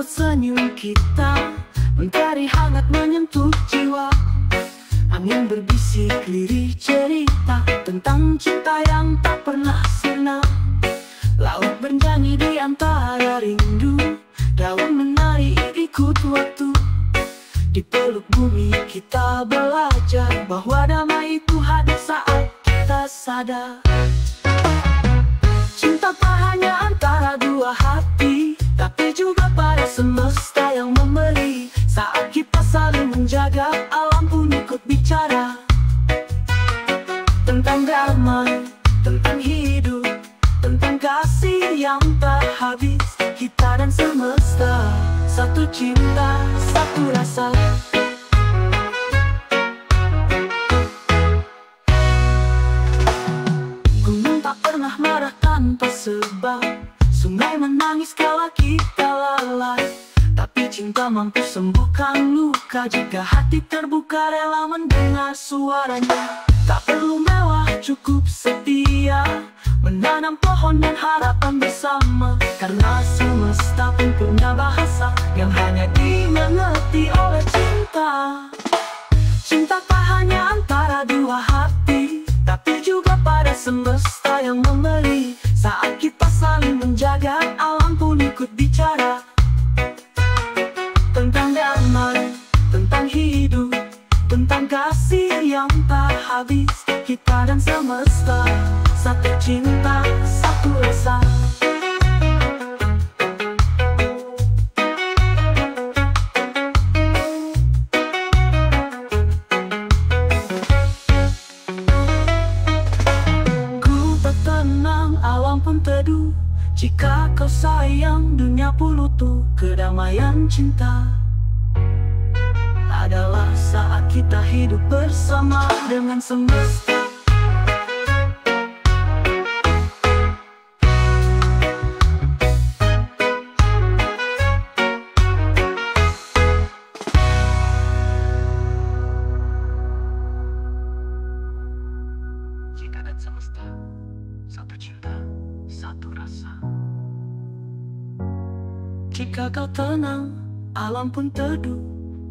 menyambut senyum kita, mentari hangat menyentuh jiwa. Angin berbisik lirih cerita tentang cinta yang tak pernah sirna. Laut bernyanyi di antara rindu, daun menari ikut waktu. Di peluk bumi kita belajar bahwa damai itu hadir saat kita sadar. Cinta tak hanya antara dua hati, tapi juga pada semesta yang memberi. Saat kita saling menjaga, alam pun ikut bicara tentang damai, tentang hidup, tentang kasih yang tak habis. Kita dan semesta, satu cinta, satu rasa. Gunung tak pernah marah tanpa sebab, sungai menangis kala kita lalai. Tapi cinta mampu sembuhkan luka jika hati terbuka rela mendengar suaranya. Tak perlu mewah, cukup setia, menanam pohon dan harapan bersama. Karena semesta pun punya bahasa yang hanya dimengerti oleh cinta. Cinta tak hanya antara dua hati, tapi juga pada semesta yang memberi. Saat kita saling menjaga, alam pun ikut bicara tentang damai, tentang hidup, tentang kasih yang tak habis. Kita dan semesta, satu cinta, satu rasa. Ku tak tenang, alam pun teduh. Jika kau sayang, dunia pun utuh. Kedamaian cinta adalah saat kita hidup bersama dengan semesta. Cinta dan semesta, satu cinta, satu rasa. Jika kau tenang, alam pun teduh.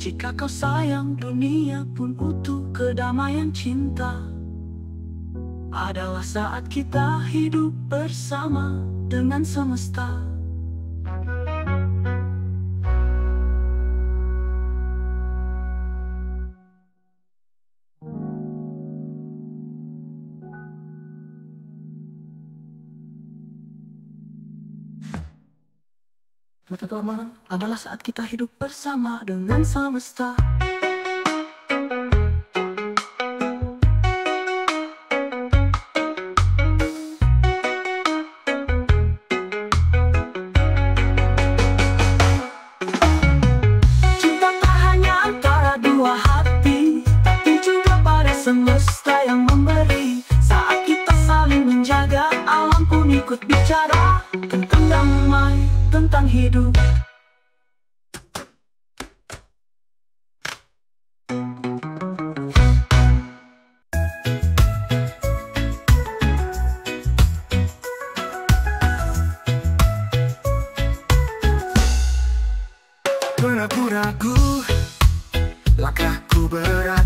Jika kau sayang, dunia pun utuh. Kedamaian cinta adalah saat kita hidup bersama dengan semesta. Teman-teman, adalah saat kita hidup bersama dengan semesta. Cinta tak hanya antara dua hati, tapi juga pada semesta yang memberi. Saat kita saling menjaga, alam pun ikut bicara tentang damai, tentang hidup. Ragu-ragu, langkahku berat.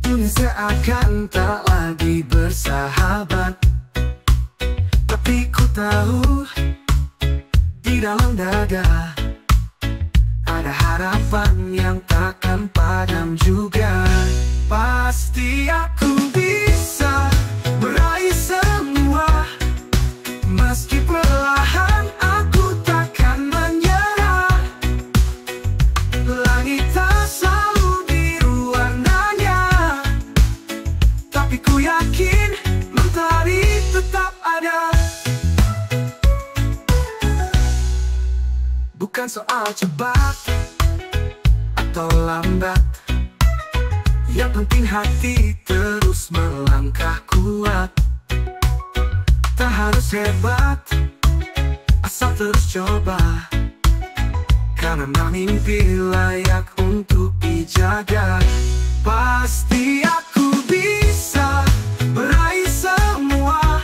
Dunia seakan tak lagi bersahabat. Tapi ku tahu di dalam dada ada harapan yang takkan padam juga. Pasti aku bisa meraih semua, meski perlahan aku takkan menyerah. Langit tak selalu biru warnanya, tapi ku yakin mentari tetap ada. Bukan soal cepat atau lambat, yang penting hati terus melangkah kuat. Tak harus hebat, asal terus coba. Karena mimpi layak untuk dijaga. Pasti aku bisa meraih semua,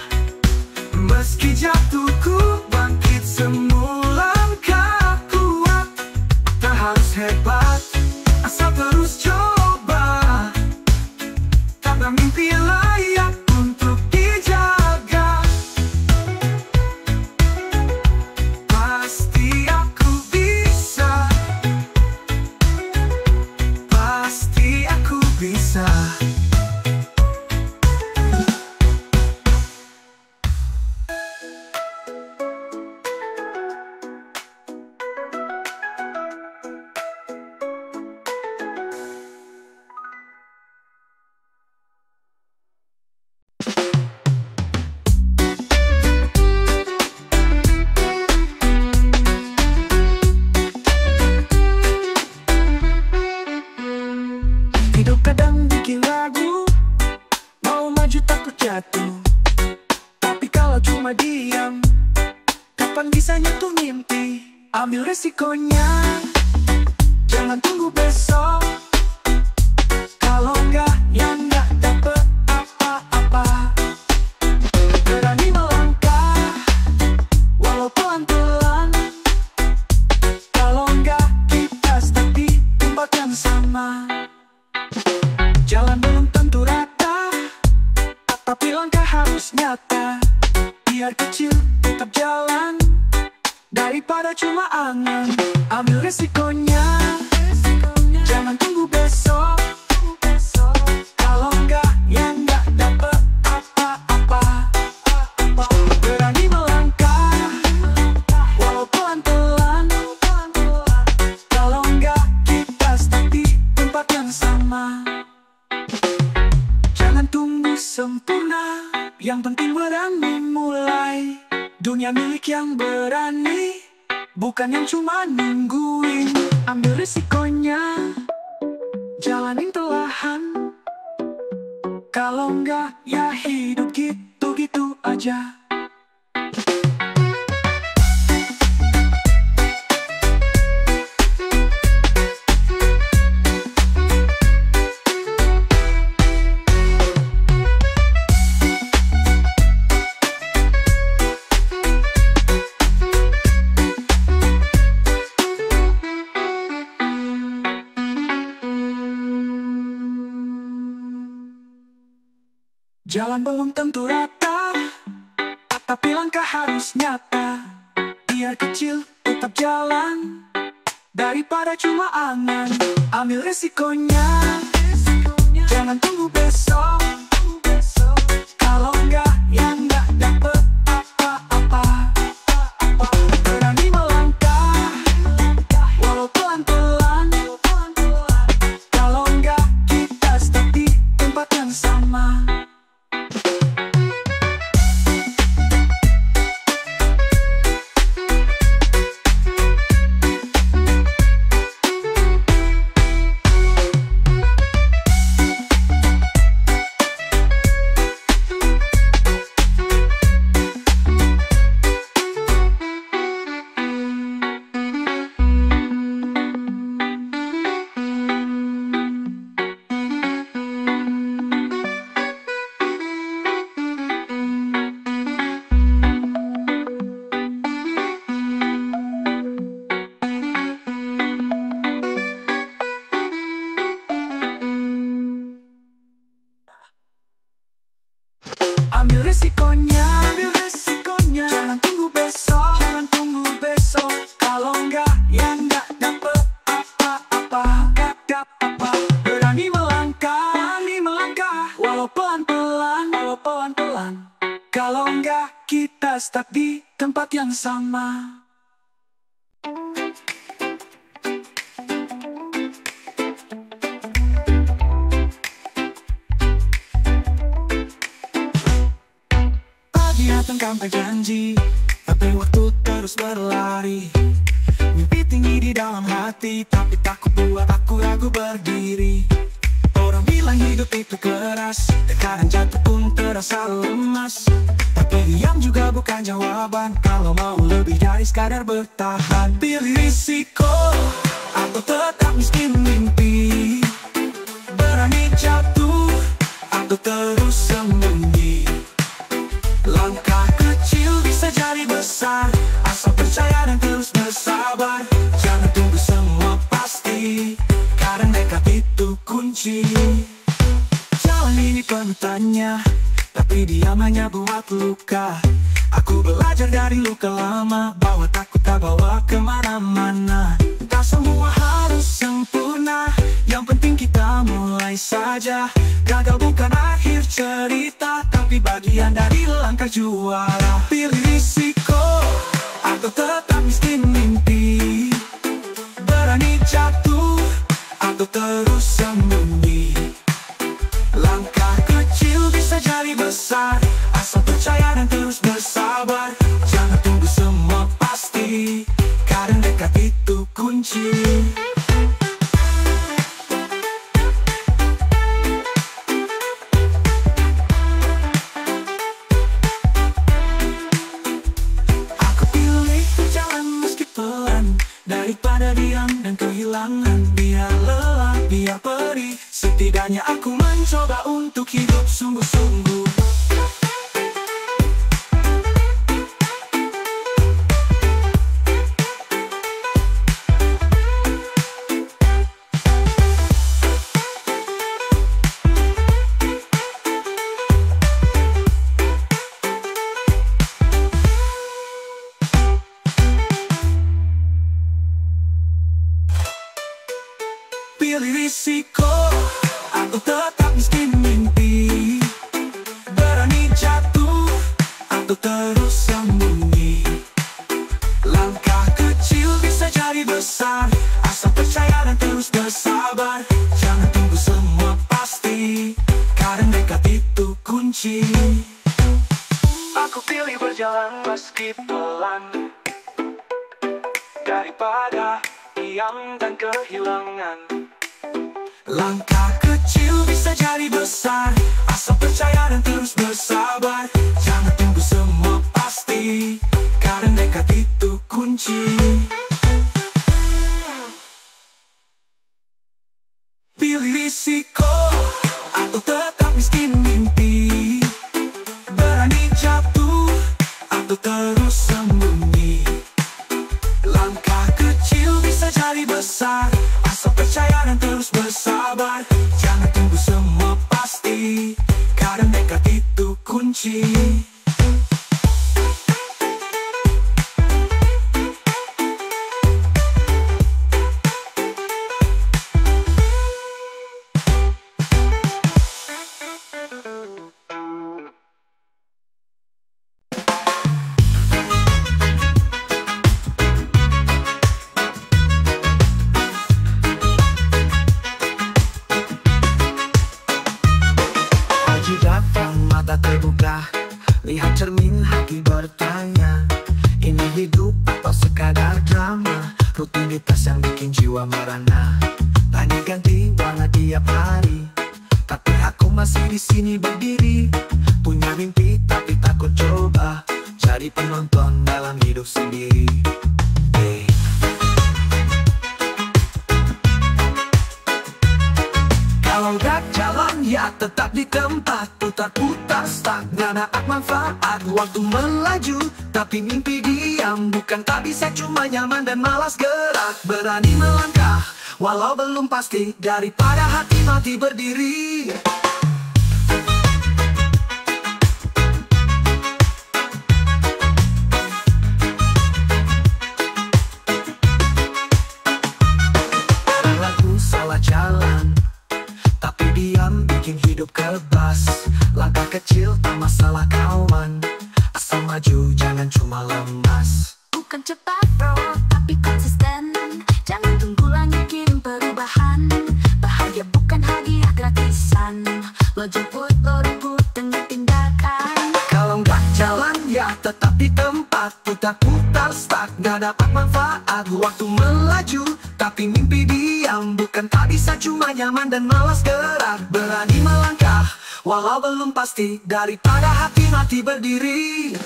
meski jatuhku bangkit semula. satu mimpi, ambil resikonya, jangan tunggu besok. Kalau enggak, ya enggak dapet apa-apa. Berani melangkah, walau pelan-pelan. Kalau enggak, kita stuck di tempat yang sama. Jalan belum tentu rata, tapi langkah harus nyata. Biar kecil, tetap jalan, daripada cuma angan. Ambil resikonya, jangan tunggu besok. Kalau enggak, ya enggak dapet apa-apa. Berani melangkah, walau pelan-pelan. Kalau enggak, kita stuck di tempat yang sama. Jangan tunggu sempurna, yang penting berani mulai. Dunia milik yang berani, bukan yang cuma nungguin. Ambil risikonya, jalanin perlahan. Kalau enggak, ya hidup gitu-gitu aja. Jalan belum tentu rata, tapi langkah harus nyata. Biar kecil, tetap jalan, daripada cuma angan. Ambil resikonya, jangan tunggu besok. Kalau enggak, ya enggak dapet apa-apa. Berani melangkah, walau pelan-pelan. Kalau enggak, kita stuck di tempat yang sama. Ambil resikonya, jangan tunggu besok, Kalau enggak, ya enggak dapet apa-apa. Berani melangkah, walau pelan-pelan. Kalau enggak, kita stuck di tempat yang sama. Datang tanpa janji, tapi waktu terus berlari. Mimpi tinggi di dalam hati, tapi takut buat aku ragu berdiri. Orang bilang hidup itu keras, terkadang jatuh pun terasa lemas. Tapi diam juga bukan jawaban, kalau mau lebih dari sekadar bertahan. Pilih risiko, atau tetap miskin mimpi. Berani jatuh, atau terus sembunyi. Langkah kecil bisa jadi besar, asal percaya dan terus bersabar. Jangan tunggu semua pasti, kadang nekat itu kunci. Jalan ini penuh tanya, tapi diam hanya buat luka. Aku belajar dari luka lama, bahwa takut tak bawa kemana-mana. Tak semua harus sempurna, yang penting kita mulai saja. Gagal bukan akhir cerita, tapi bagian dari langkah juara. Pilih risiko, atau tetap miskin mimpi. Berani jatuh, atau terus sembunyi. Langkah kecil bisa jadi besar, asal percaya dan terus bersabar. Jangan tunggu semua pasti, kadang dekat itu kunci. Aku pilih jalan Saatnya aku mencoba untuk hidup sungguh-sungguh. Pilih risiko atau tetap miskin mimpi, berani jatuh atau terus sembunyi. Langkah kecil bisa jadi besar, asal percaya dan terus bersabar. Jangan tunggu semua pasti, karena nekat itu kunci. Aku pilih berjalan meski pelan, daripada diam dan kehilangan. Langkah kecil bisa jadi besar, asal percaya dan terus bersabar. Jangan tunggu semua pasti, karena nekat itu kunci. Pilih risiko atau tetap miskin mimpi, berani jatuh atau terus sembunyi. Langkah kecil bisa jadi besar, asal percaya dan terus bersabar. Jangan tunggu semua pasti, karena nekat itu kunci. Mata terbuka, lihat cermin hati bertanya, ini hidup atau sekadar drama? Rutinitas yang bikin jiwa merana. Langit ganti warna tiap hari, tapi aku masih di sini berdiri. Punya mimpi tapi takut coba, jadi penonton dalam hidup sendiri. Kalau gak jalan ya tetap di tempat, putar-putar stagnan tak manfaat. Waktu melaju tapi mimpi diam, bukan tak bisa cuma nyaman dan malas gerak. Berani melangkah walau belum pasti, daripada hati mati berdiri. Lagu salah jalan, tapi diam bikin hidup kebas. Langkah kecil tak masalah kawan, asal maju jangan cuma lemas. Bukan cepat bro, tapi konsisten. Jangan tunggu langit kirim perubahan. Bahagia bukan hadiah gratisan. Lo jemput, lo rebut dengan tindakan. Kalau nggak jalan ya tetap di tempat, putar-putar stuck nggak dapat manfaat. Waktu melaju tapi mimpi diam, bukan tak bisa cuma nyaman dan malas gerak. Berani melangkah walau belum pasti, daripada hati mati berdiri.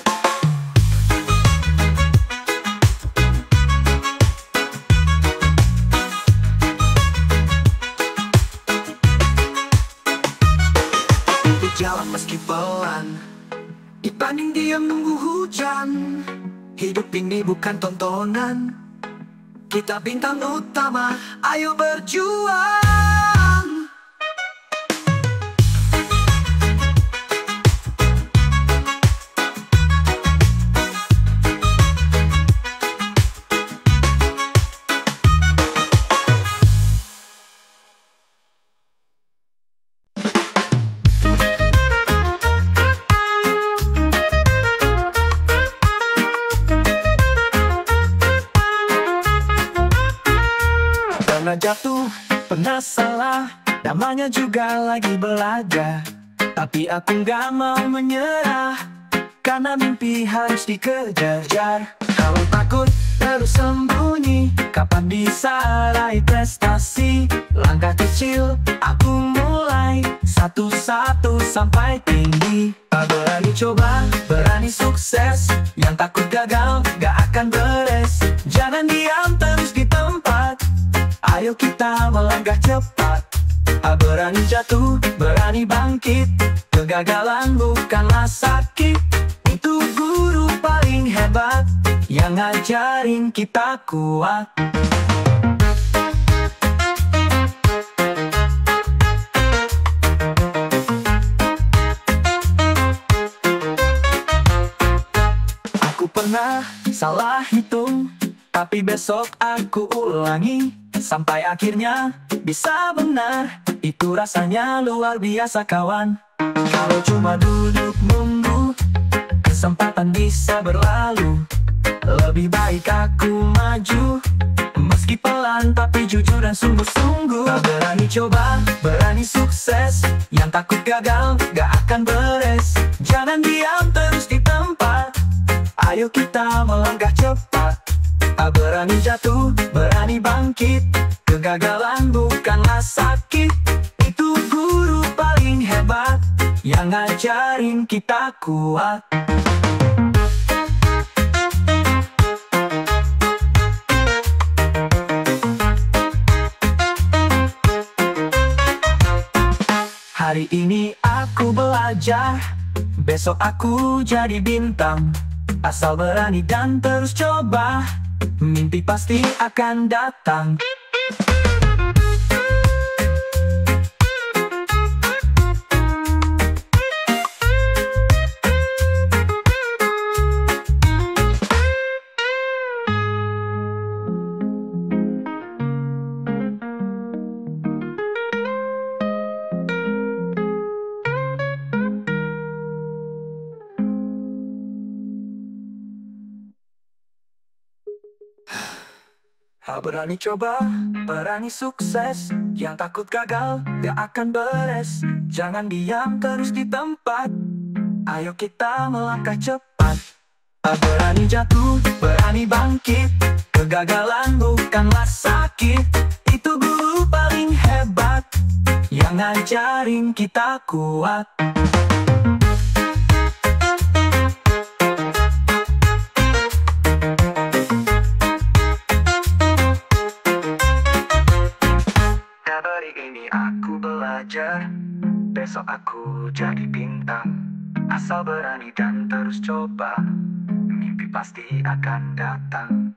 Jalan meski pelan, dibanding diam nunggu hujan. Hidup ini bukan tontonan, kita bintang utama, ayo berjuang. Pernah jatuh, pernah salah, namanya juga lagi belajar. Tapi aku gak mau menyerah, karena mimpi harus dikejar. Kalau takut terus sembunyi, kapan bisa raih prestasi? Langkah kecil aku mulai, satu-satu sampai tinggi. Berani coba, berani sukses, yang takut gagal gak akan beres. Jangan diam terus di tempat, ayo kita melangkah cepat. Berani jatuh, berani bangkit. Kegagalan bukanlah sakit. Itu guru paling hebat yang ngajarin kita kuat. Aku pernah salah hitung, tapi besok aku ulangi sampai akhirnya bisa benar. Itu rasanya luar biasa kawan. Kalau cuma duduk nunggu, kesempatan bisa berlalu. Lebih baik aku maju, meski pelan tapi jujur dan sungguh-sungguh. Berani coba, berani sukses. Yang takut gagal gak akan beres. Jangan diam terus di tempat. Ayo kita melangkah cepat. Berani jatuh, berani bangkit. Kegagalan bukanlah sakit. Itu guru paling hebat yang ngajarin kita kuat. Hari ini aku belajar, besok aku jadi bintang. Asal berani dan terus coba, mimpi pasti akan datang. Berani coba, berani sukses. Yang takut gagal gak akan beres. Jangan diam terus di tempat. Ayo kita melangkah cepat. Berani jatuh, berani bangkit. Kegagalan bukanlah sakit. Itu guru paling hebat yang ngajarin kita kuat. Hari ini aku belajar, besok aku jadi bintang. Asal berani dan terus coba, mimpi pasti akan datang.